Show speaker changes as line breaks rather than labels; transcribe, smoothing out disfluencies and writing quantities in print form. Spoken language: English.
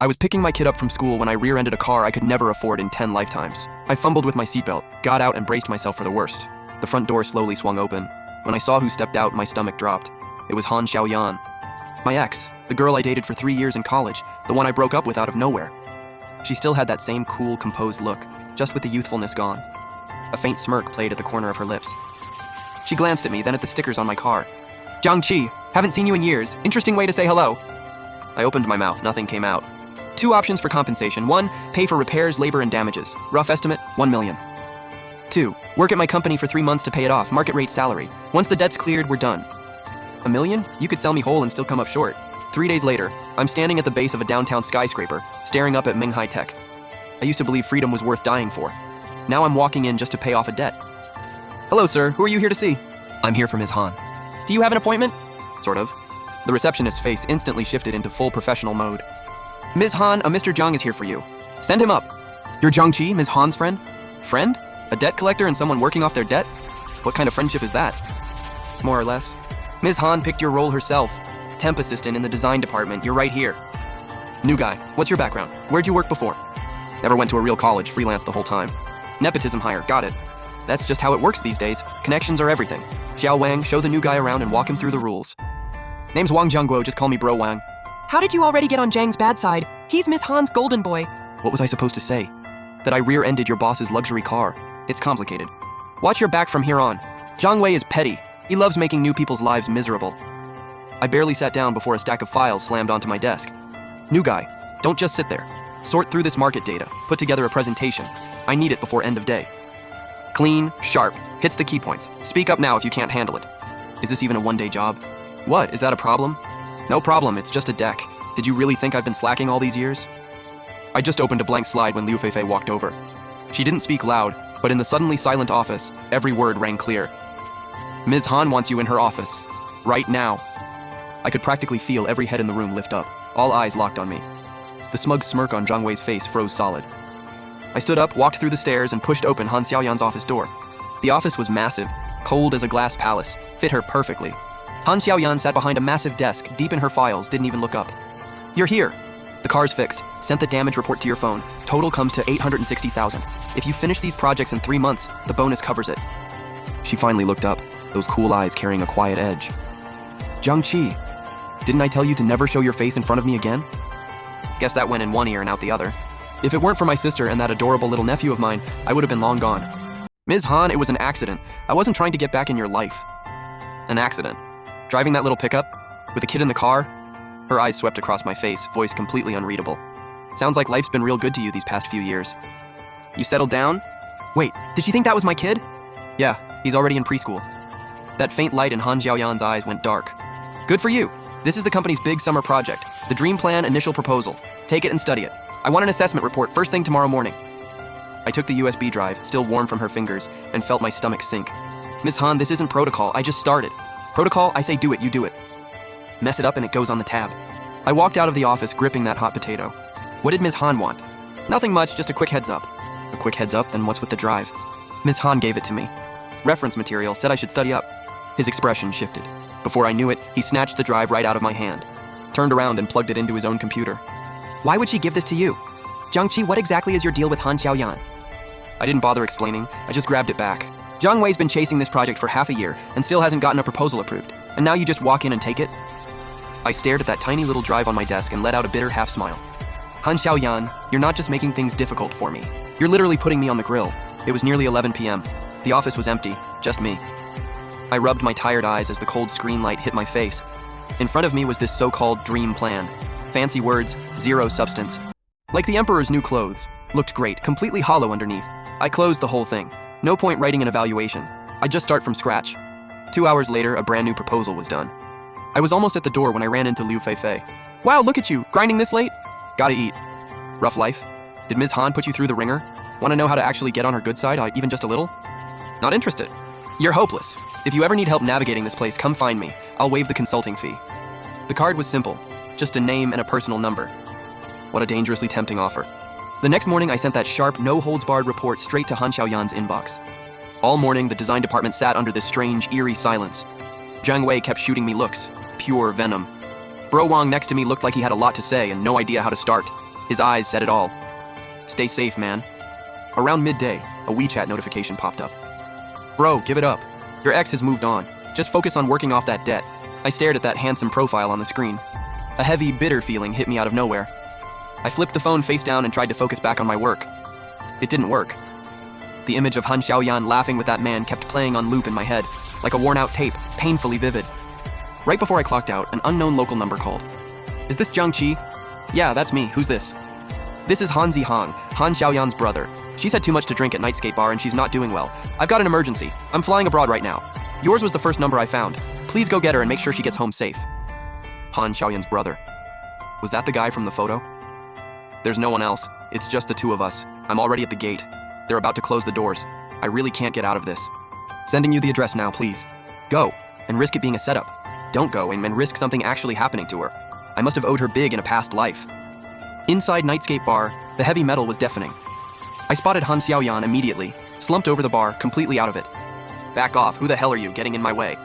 I was picking my kid up from school when I rear-ended a car I could never afford in 10 lifetimes. I fumbled with my seatbelt, got out and braced myself for the worst. The front door slowly swung open. When I saw who stepped out, my stomach dropped. It was Han Xiaoyan. My ex, the girl I dated for 3 years in college, the one I broke up with out of nowhere. She still had that same cool, composed look, just with the youthfulness gone. A faint smirk played at the corner of her lips. She glanced at me, then at the stickers on my car. "Zhang Qi, haven't seen you in years. Interesting way to say hello." I opened my mouth, nothing came out. 2 options for compensation. 1, pay for repairs, labor, and damages. Rough estimate, 1 million. 2, work at my company for 3 months to pay it off, market rate salary. Once the debt's cleared, we're done. 1 million? You could sell me whole and still come up short. 3 days later, I'm standing at the base of a downtown skyscraper, staring up at Ming High Tech. I used to believe freedom was worth dying for. Now I'm walking in just to pay off a debt. "Hello, sir. Who are you here to see?" "I'm here for Ms. Han." "Do you have an appointment?" "Sort of." The receptionist's face instantly shifted into full professional mode. "Ms. Han, a Mr. Zhang is here for you. Send him up." "You're Zhang Qi, Ms. Han's friend?" "Friend? A debt collector and someone working off their debt? What kind of friendship is that?" "More or less. Ms. Han picked your role herself. Temp assistant in the design department. You're right here." "New guy. What's your background? Where'd you work before?" "Never went to a real college, freelance the whole time." "Nepotism hire. Got it. That's just how it works these days. Connections are everything." "Xiao Wang, show the new guy around and walk him through the rules." "Name's Wang Jiangguo, just call me Bro Wang."
How did you already get on Zhang's bad side? He's Miss Han's golden boy.
What was I supposed to say? That I rear-ended your boss's luxury car. It's complicated. Watch your back from here on. Zhang Wei is petty. He loves making new people's lives miserable. I barely sat down before a stack of files slammed onto my desk. "New guy, don't just sit there. Sort through this market data. Put together a presentation. I need it before end of day. Clean, sharp, hits the key points. Speak up now if you can't handle it." Is this even a one-day job? What, is that a problem? No problem, it's just a deck. Did you really think I've been slacking all these years? I just opened a blank slide when Liu Feifei walked over. She didn't speak loud, but in the suddenly silent office, every word rang clear. "Ms. Han wants you in her office. Right now." I could practically feel every head in the room lift up, all eyes locked on me. The smug smirk on Zhang Wei's face froze solid. I stood up, walked through the stairs, and pushed open Han Xiaoyan's office door. The office was massive, cold as a glass palace, fit her perfectly. Han Xiaoyan sat behind a massive desk, deep in her files, didn't even look up. "You're here. The car's fixed. Sent the damage report to your phone. Total comes to 860,000. If you finish these projects in 3 months, the bonus covers it." She finally looked up, those cool eyes carrying a quiet edge. "Zhang Qi, didn't I tell you to never show your face in front of me again?" Guess that went in one ear and out the other. If it weren't for my sister and that adorable little nephew of mine, I would have been long gone. "Ms. Han, it was an accident. I wasn't trying to get back in your life." "An accident? Driving that little pickup? With a kid in the car?" Her eyes swept across my face, voice completely unreadable. "Sounds like life's been real good to you these past few years. You settled down? Wait, did she think that was my kid?" "Yeah, he's already in preschool." That faint light in Han Xiaoyan's eyes went dark. "Good for you. This is the company's big summer project, the Dream Plan Initial Proposal. Take it and study it. I want an assessment report first thing tomorrow morning." I took the USB drive, still warm from her fingers, and felt my stomach sink. "Ms. Han, this isn't protocol. I just started. Protocol, I say do it, you do it. Mess it up and it goes on the tab." I walked out of the office gripping that hot potato. What did Ms. Han want? Nothing much, just a quick heads up. A quick heads up, then what's with the drive? Ms. Han gave it to me. Reference material, said I should study up. His expression shifted. Before I knew it, he snatched the drive right out of my hand, turned around and plugged it into his own computer. "Why would she give this to you? Zhang Qi, what exactly is your deal with Han Xiaoyan?" I didn't bother explaining, I just grabbed it back. "Zhang Wei's been chasing this project for half a year and still hasn't gotten a proposal approved. And now you just walk in and take it?" I stared at that tiny little drive on my desk and let out a bitter half smile. "Han Xiaoyan, you're not just making things difficult for me. You're literally putting me on the grill." It was nearly 11 p.m. The office was empty, just me. I rubbed my tired eyes as the cold screen light hit my face. In front of me was this so-called dream plan. Fancy words, zero substance. Like the Emperor's new clothes. Looked great, completely hollow underneath. I closed the whole thing. No point writing an evaluation. I'd just start from scratch. 2 hours later, a brand new proposal was done. I was almost at the door when I ran into Liu Feifei. "Wow, look at you, grinding this late?" "Gotta eat." "Rough life? Did Ms. Han put you through the ringer? Want to know how to actually get on her good side, even just a little?" "Not interested. You're hopeless. If you ever need help navigating this place, come find me. I'll waive the consulting fee." The card was simple, just a name and a personal number. What a dangerously tempting offer. The next morning, I sent that sharp, no-holds-barred report straight to Han Xiaoyan's inbox. All morning, the design department sat under this strange, eerie silence. Zhang Wei kept shooting me looks, pure venom. Bro Wang next to me looked like he had a lot to say and no idea how to start. His eyes said it all. Stay safe, man. Around midday, a WeChat notification popped up. Bro, give it up. Your ex has moved on. Just focus on working off that debt. I stared at that handsome profile on the screen. A heavy, bitter feeling hit me out of nowhere. I flipped the phone face down and tried to focus back on my work. It didn't work. The image of Han Xiaoyan laughing with that man kept playing on loop in my head, like a worn-out tape, painfully vivid. Right before I clocked out, an unknown local number called. Is this Zhang Qi? Yeah, that's me. Who's this? This is Han Zihang, Han Xiaoyan's brother. She's had too much to drink at Nightscape Bar and she's not doing well. I've got an emergency. I'm flying abroad right now. Yours was the first number I found. Please go get her and make sure she gets home safe. Han Xiaoyan's brother. Was that the guy from the photo? There's no one else. It's just the two of us. I'm already at the gate. They're about to close the doors. I really can't get out of this. Sending you the address now, please. Go, and risk it being a setup. Don't go and risk something actually happening to her. I must have owed her big in a past life. Inside Nightscape Bar, the heavy metal was deafening. I spotted Han Xiaoyan immediately, slumped over the bar, completely out of it. Back off, who the hell are you getting in my way?